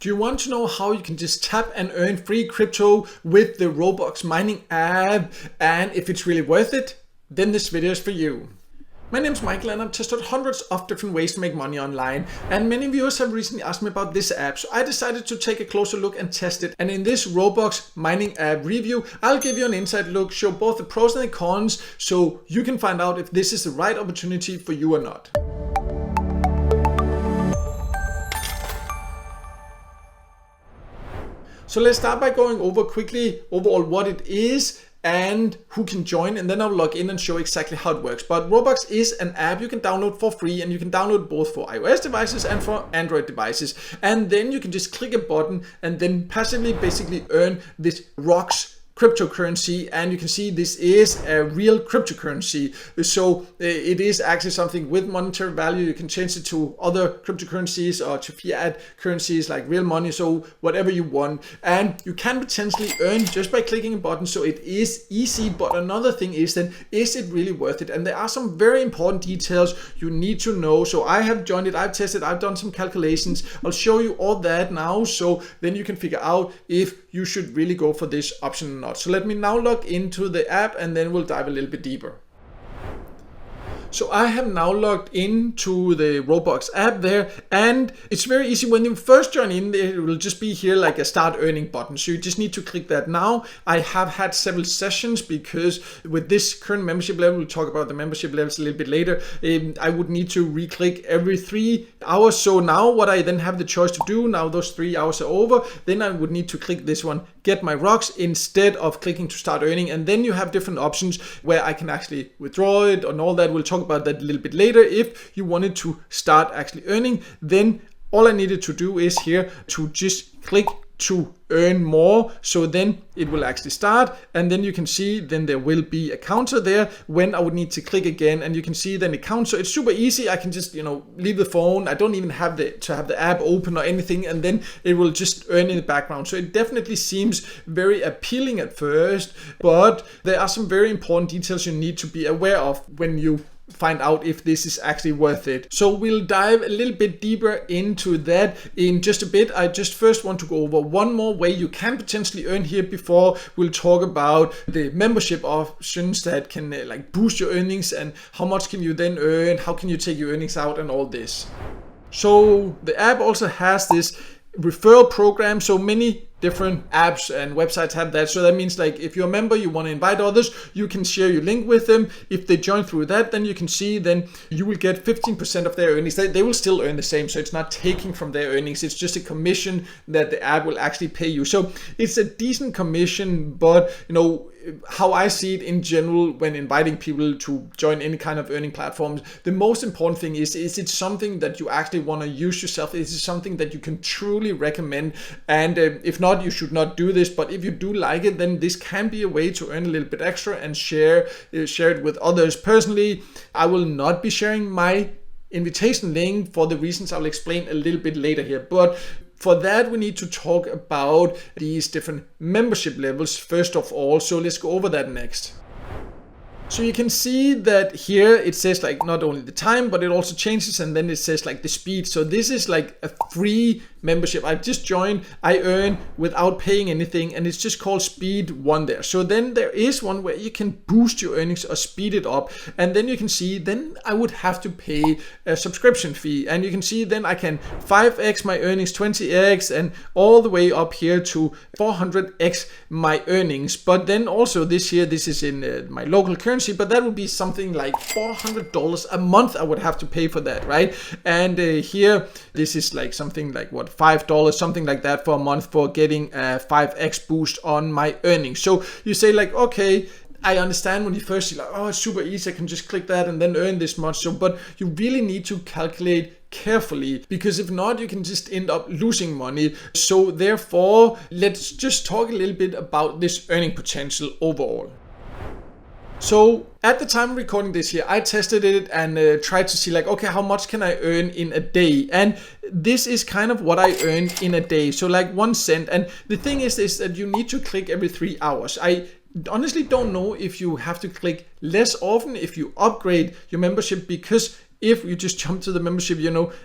Do you want to know how you can just tap and earn free crypto with the Robox Mining app, and if it's really worth it? Then this video is for you. My name is Michael and I've tested hundreds of different ways to make money online, and many viewers have recently asked me about this app, so I decided to take a closer look and test it. And in this Robox Mining app review, I'll give you an inside look, show both the pros and the cons, so you can find out if this is the right opportunity for you or not. So let's start by going over quickly overall what it is and who can join, and then I'll log in and show exactly how it works. But Robox is an app you can download for free, and you can download both for iOS devices and for Android devices. And then you can just click a button and then passively basically earn this ROX cryptocurrency, and you can see this is a real cryptocurrency, so it is actually something with monetary value. You can change it to other cryptocurrencies or to fiat currencies like real money, so whatever you want, and you can potentially earn just by clicking a button, so it is easy. But another thing is then, is it really worth it? And there are some very important details you need to know. So I have joined it, I've tested, I've done some calculations. I'll show you all that now, so then you can figure out if you should really go for this option or not. So let me now log into the app and then we'll dive a little bit deeper. So I have now logged into the Robox app there, and it's very easy. When you first join in, it will just be here like a start earning button. So you just need to click that now. I have had several sessions because with this current membership level, we'll talk about the membership levels a little bit later, I would need to re-click every 3 hours. So now what I then have the choice to do, now those 3 hours are over, then I would need to click this one, get my ROX, instead of clicking to start earning. And then you have different options where I can actually withdraw it and all that. We'll talk about that a little bit later. If you wanted to start actually earning, then all I needed to do is here to just click to earn more, so then it will actually start, and then you can see then there will be a counter there when I would need to click again, and you can see then it counts. So it's super easy. I can just leave the phone. I don't even have to have the app open or anything, and then it will just earn in the background. So it definitely seems very appealing at first, but there are some very important details you need to be aware of when you find out if this is actually worth it. So we'll dive a little bit deeper into that in just a bit. I just first want to go over one more way you can potentially earn here before we'll talk about the membership options that can like boost your earnings, and how much can you then earn, how can you take your earnings out, and all this. So the app also has this referral program. So many different apps and websites have that. So that means like if you're a member, you want to invite others, you can share your link with them. If they join through that, then you can see then you will get 15% of their earnings. They will still earn the same. So it's not taking from their earnings. It's just a commission that the app will actually pay you. So it's a decent commission, but how I see it in general when inviting people to join any kind of earning platforms, the most important thing is it something that you actually want to use yourself? Is it something that you can truly recommend? And if not, you should not do this. But if you do like it, then this can be a way to earn a little bit extra and share it with others. Personally, I will not be sharing my invitation link for the reasons I'll explain a little bit later here. But for that, we need to talk about these different membership levels first of all. So let's go over that next. So you can see that here it says like not only the time, but it also changes, and then it says like the speed. So this is like a free membership. I just joined, I earn without paying anything, and it's just called Speed 1 there. So then there is one where you can boost your earnings or speed it up, and then you can see then I would have to pay a subscription fee, and you can see then I can 5x my earnings, 20x, and all the way up here to 400x my earnings. But then also this year, this is in my local currency, but that would be something like $400 a month I would have to pay for that, right? And here this is like something like what, $5, something like that for a month for getting a 5x boost on my earnings. So you say like, okay, I understand when you first see like, oh, it's super easy, I can just click that and then earn this much. So, but you really need to calculate carefully, because if not, you can just end up losing money. So therefore, let's just talk a little bit about this earning potential overall. So at the time of recording this here, I tested it and tried to see like, okay, how much can I earn in a day? And this is kind of what I earned in a day. So like 1 cent. And the thing is that you need to click every 3 hours. I honestly don't know if you have to click less often if you upgrade your membership, because if you just jump to the membership,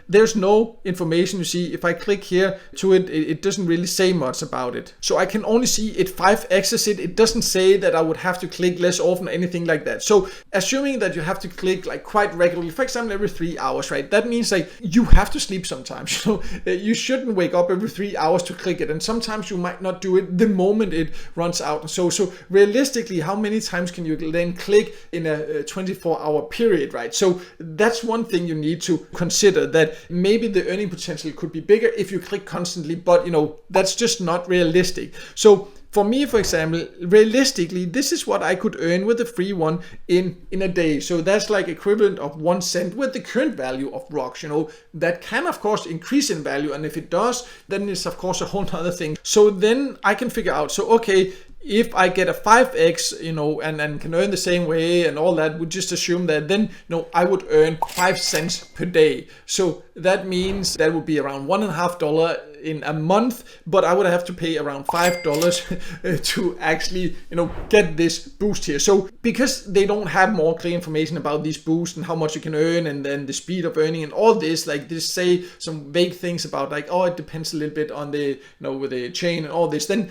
there's no information. You see, if I click here to it, it doesn't really say much about it. So I can only see it 5x's it. It doesn't say that I would have to click less often or anything like that. So assuming that you have to click like quite regularly, for example, every 3 hours, right? That means like you have to sleep sometimes. You shouldn't wake up every 3 hours to click it. And sometimes you might not do it the moment it runs out. And so realistically, how many times can you then click in a 24-hour period, right? So that's one thing you need to consider, that maybe the earning potential could be bigger if you click constantly, but that's just not realistic. So for me, for example, realistically, this is what I could earn with the free one in a day. So that's like equivalent of 1 cent with the current value of rocks. That can of course increase in value, and if it does, then it's of course a whole other thing. So then I can figure out, so okay, if I get a 5x, and can earn the same way and all that, we just assume that then, I would earn 5 cents per day. So that means that would be around $1.50 in a month, but I would have to pay around $5 to actually, get this boost here. So because they don't have more clear information about these boosts and how much you can earn and then the speed of earning and all this, like they say some vague things about like, oh, it depends a little bit on the, with the chain and all this. Then,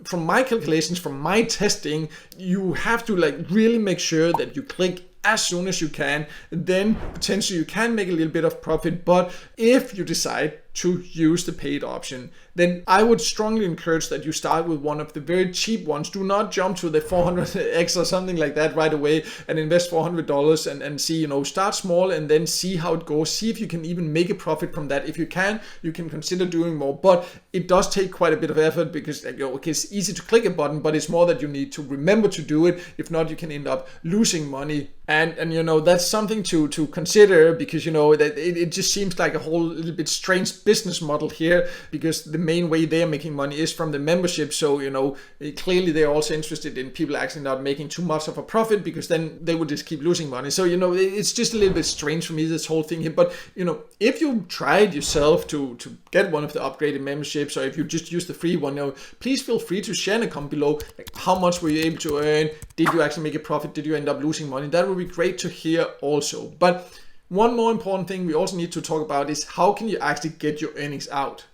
from my calculations, from my testing, you have to like really make sure that you click as soon as you can. Then potentially you can make a little bit of profit. But if you decide to use the paid option, then I would strongly encourage that you start with one of the very cheap ones. Do not jump to the 400x or something like that right away and invest $400 and see, start small and then see how it goes. See if you can even make a profit from that. If you can consider doing more, but it does take quite a bit of effort because okay, it's easy to click a button, but it's more that you need to remember to do it. If not, you can end up losing money. And that's something to consider, because that it just seems like a whole little bit strange business model here, because the main way they're making money is from the membership. So clearly they're also interested in people actually not making too much of a profit, because then they would just keep losing money. So it's just a little bit strange for me, this whole thing here. But if you tried yourself to get one of the upgraded memberships, or if you just use the free one, please feel free to share in a comment below, like, how much were you able to earn? Did you actually make a profit? Did you end up losing money? That would be great to hear also. But one more important thing we also need to talk about is how can you actually get your earnings out?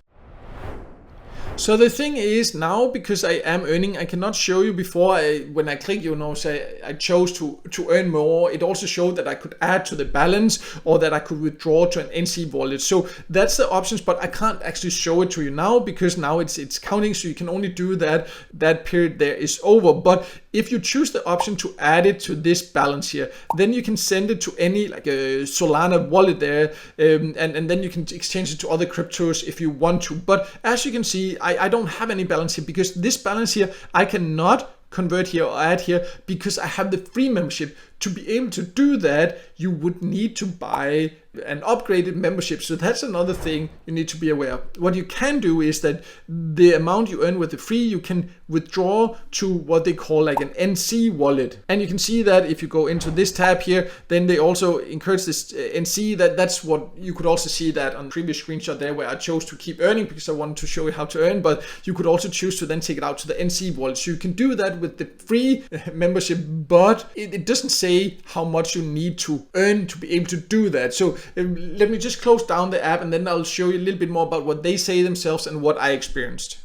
So the thing is, now because I am earning, I cannot show you before when I click, say I chose to earn more. It also showed that I could add to the balance or that I could withdraw to an NC wallet. So that's the options, but I can't actually show it to you now because now it's counting. So you can only do that period there is over. But if you choose the option to add it to this balance here, then you can send it to any like a Solana wallet there, and then you can exchange it to other cryptos if you want to. But as you can see, I don't have any balance here, because this balance here I cannot convert here or add here because I have the free membership. To be able to do that, you would need to buy an upgraded membership. So that's another thing you need to be aware of. What you can do is that the amount you earn with the free, you can withdraw to what they call like an NC wallet. And you can see that if you go into this tab here, then they also encourage this NC. That's what you could also see that on the previous screenshot there, where I chose to keep earning because I wanted to show you how to earn, but you could also choose to then take it out to the NC wallet. So you can do that with the free membership, but it doesn't say how much you need to earn to be able to do that. So let me just close down the app and then I'll show you a little bit more about what they say themselves and what I experienced.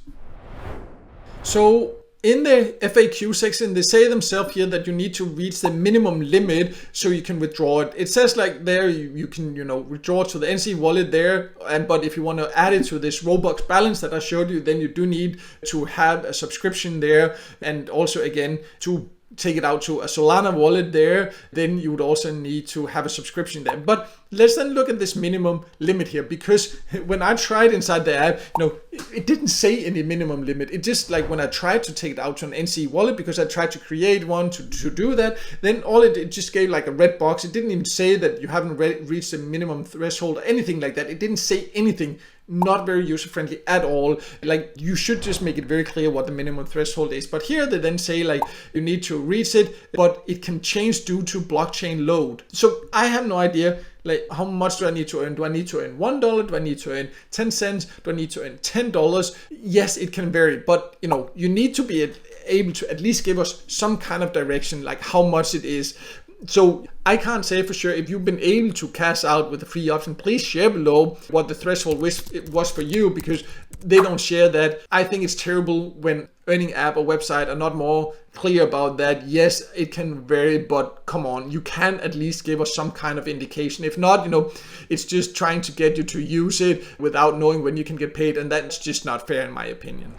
So in the FAQ section, they say themselves here that you need to reach the minimum limit so you can withdraw it. It says like there you can withdraw to the NC wallet there, but if you want to add it to this Robox balance that I showed you, then you do need to have a subscription there, and also again to take it out to a Solana wallet there, then you would also need to have a subscription there. But let's then look at this minimum limit here, because when I tried inside the app, it didn't say any minimum limit. It just like when I tried to take it out to an NC wallet, because I tried to create one to do that, then all it just gave like a red box. It didn't even say that you haven't reached the minimum threshold or anything like that. It didn't say anything. Not very user friendly at all. Like, you should just make it very clear what the minimum threshold is. But here they then say like you need to reach it, but it can change due to blockchain load. So I have no idea like how much do I need to earn? Do I need to earn $1? Do I need to earn 10 cents? Do I need to earn $10? Yes, it can vary, but you need to be able to at least give us some kind of direction, like how much it is. So I can't say for sure. If you've been able to cash out with the free option, please share below what the threshold was for you, because they don't share that. I think it's terrible when earning app or website are not more clear about that. Yes, it can vary, but come on, you can at least give us some kind of indication. If not, it's just trying to get you to use it without knowing when you can get paid, and that's just not fair in my opinion.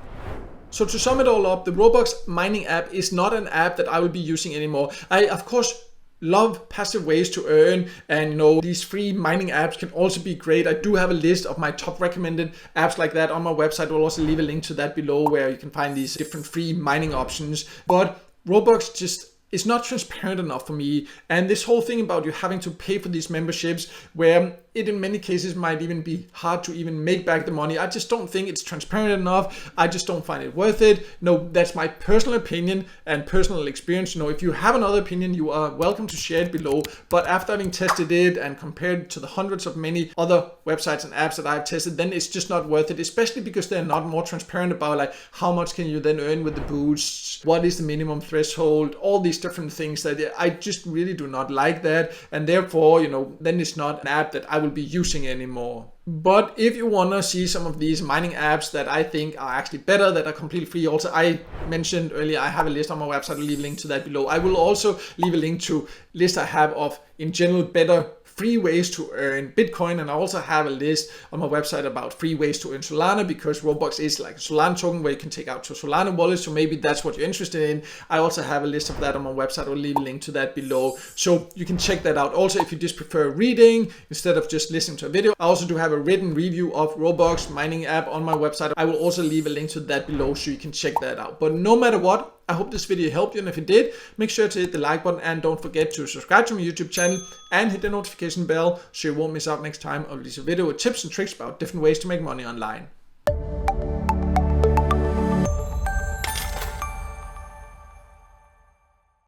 So to sum it all up, the Robox Mining app is not an app that I will be using anymore. I, of course, love passive ways to earn, and these free mining apps can also be great. I do have a list of my top recommended apps like that on my website. I'll also leave a link to that below where you can find these different free mining options. But Robox just is not transparent enough for me, and this whole thing about you having to pay for these memberships, where it in many cases might even be hard to even make back the money, I just don't think it's transparent enough. I just don't find it worth it. No, that's my personal opinion and personal experience. If you have another opinion, you are welcome to share it below. But after having tested it and compared it to the hundreds of many other websites and apps that I've tested, then it's just not worth it, especially because they're not more transparent about like how much can you then earn with the boosts, what is the minimum threshold, all these different things that I just really do not like that. And therefore, then it's not an app that I will be using anymore. But if you want to see some of these mining apps that I think are actually better, that are completely free, also I mentioned earlier, I have a list on my website. I'll leave a link to that below. I will also leave a link to a list I have of, in general, better free ways to earn Bitcoin, and I also have a list on my website about free ways to earn Solana, because Robox is like a Solana token where you can take out to a Solana wallet, so maybe that's what you're interested in. I also have a list of that on my website. I'll leave a link to that below, so you can check that out. Also, if you just prefer reading instead of just listening to a video, I also do have a written review of Robox Mining app on my website. I will also leave a link to that below, so you can check that out. But no matter what, I hope this video helped you, and if it did, make sure to hit the like button, and don't forget to subscribe to my YouTube channel and hit the notification bell so you won't miss out next time I release a video with tips and tricks about different ways to make money online.